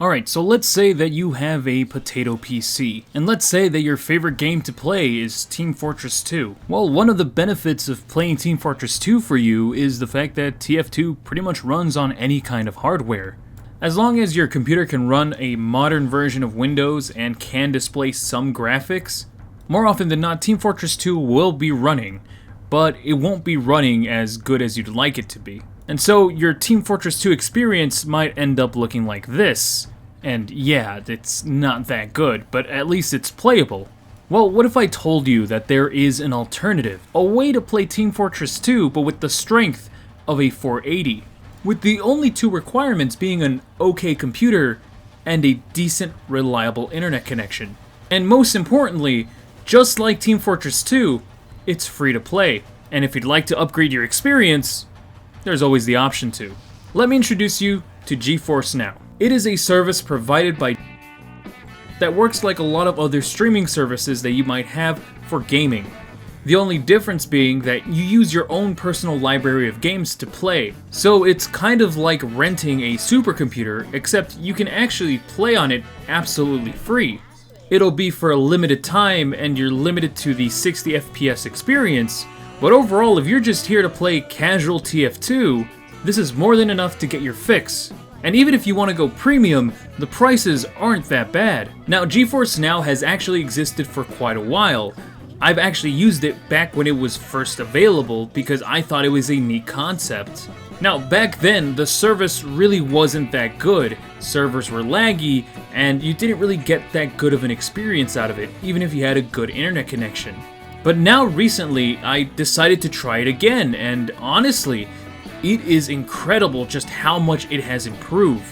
Alright, so let's say that you have a potato PC, and let's say that your favorite game to play is Team Fortress 2. Well, one of the benefits of playing Team Fortress 2 for you is the fact that TF2 pretty much runs on any kind of hardware. As long as your computer can run a modern version of Windows and can display some graphics, more often than not Team Fortress 2 will be running, but it won't be running as good as you'd like it to be. And so your Team Fortress 2 experience might end up looking like this. And yeah, it's not that good, but at least it's playable. Well, what if I told you that there is an alternative? A way to play Team Fortress 2, but with the strength of a 480. With the only two requirements being an okay computer and a decent, reliable internet connection. And most importantly, just like Team Fortress 2, it's free to play. And if you'd like to upgrade your experience, there's always the option to. Let me introduce you to Geforce Now. It is a service provided by that works like a lot of other streaming services that you might have for gaming. The only difference being that you use your own personal library of games to play. So it's kind of like renting a supercomputer, except you can actually play on it absolutely free. It'll be for a limited time and you're limited to the 60 FPS experience, but overall if you're just here to play casual TF2, this is more than enough to get your fix. And even if you want to go premium, the prices aren't that bad. Now, Geforce Now has actually existed for quite a while. I've actually used it back when it was first available because I thought it was a neat concept. Now, back then, the service really wasn't that good. Servers were laggy, and you didn't really get that good of an experience out of it, even if you had a good internet connection. But now recently, I decided to try it again, and honestly, it is incredible just how much it has improved.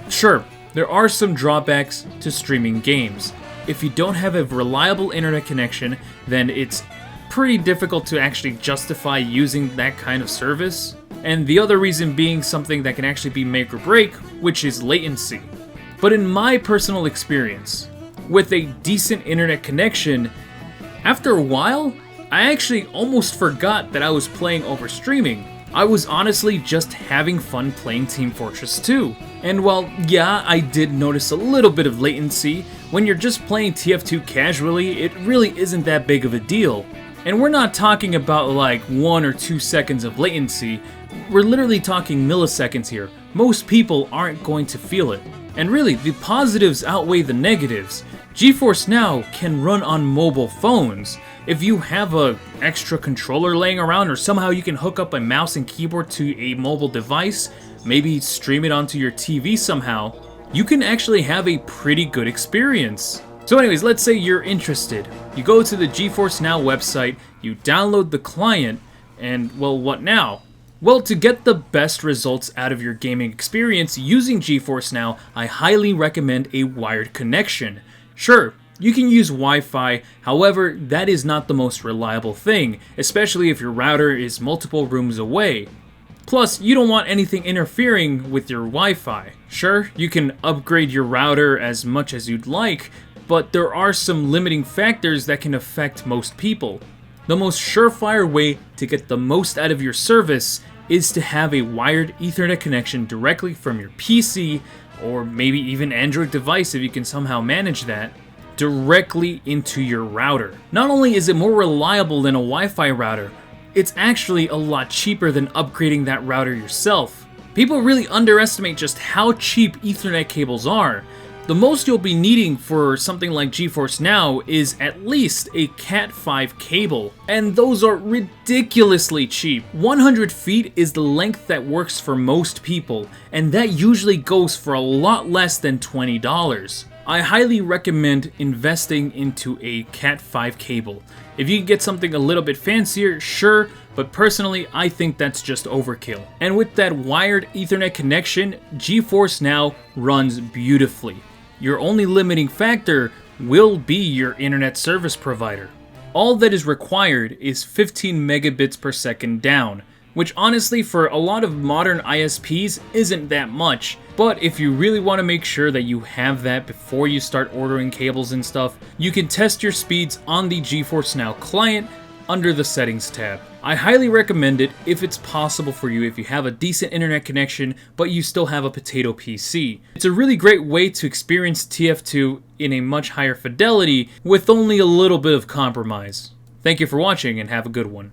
Sure, there are some drawbacks to streaming games. If you don't have a reliable internet connection, then it's pretty difficult to actually justify using that kind of service. And the other reason being something that can actually be make or break, which is latency. But in my personal experience, with a decent internet connection, after a while, I actually almost forgot that I was playing over streaming. I was honestly just having fun playing Team Fortress 2. And while, yeah, I did notice a little bit of latency, when you're just playing TF2 casually, it really isn't that big of a deal. And we're not talking about like 1 or 2 seconds of latency, we're literally talking milliseconds here. Most people aren't going to feel it. And really, the positives outweigh the negatives. Geforce Now can run on mobile phones. If you have an extra controller laying around, or somehow you can hook up a mouse and keyboard to a mobile device, maybe stream it onto your TV somehow, you can actually have a pretty good experience. So anyways, let's say you're interested. You go to the Geforce Now website, you download the client, and well, what now? Well, to get the best results out of your gaming experience using Geforce Now, I highly recommend a wired connection. Sure, you can use Wi-Fi, however, that is not the most reliable thing, especially if your router is multiple rooms away. Plus, you don't want anything interfering with your Wi-Fi. Sure, you can upgrade your router as much as you'd like, but there are some limiting factors that can affect most people. The most surefire way to get the most out of your service is to have a wired Ethernet connection directly from your PC, or maybe even Android device if you can somehow manage that, directly into your router. Not only is it more reliable than a Wi-Fi router, it's actually a lot cheaper than upgrading that router yourself. People really underestimate just how cheap Ethernet cables are. The most you'll be needing for something like Geforce Now is at least a Cat5 cable, and those are ridiculously cheap. 100 feet is the length that works for most people, and that usually goes for a lot less than $20. I highly recommend investing into a Cat5 cable. If you can get something a little bit fancier, sure, but personally I think that's just overkill. And with that wired Ethernet connection, Geforce Now runs beautifully. Your only limiting factor will be your internet service provider. All that is required is 15 megabits per second down, which honestly for a lot of modern ISPs isn't that much, but if you really want to make sure that you have that before you start ordering cables and stuff, you can test your speeds on the Geforce Now client under the Settings tab. I highly recommend it if it's possible for you if you have a decent internet connection but you still have a potato PC. It's a really great way to experience TF2 in a much higher fidelity with only a little bit of compromise. Thank you for watching and have a good one.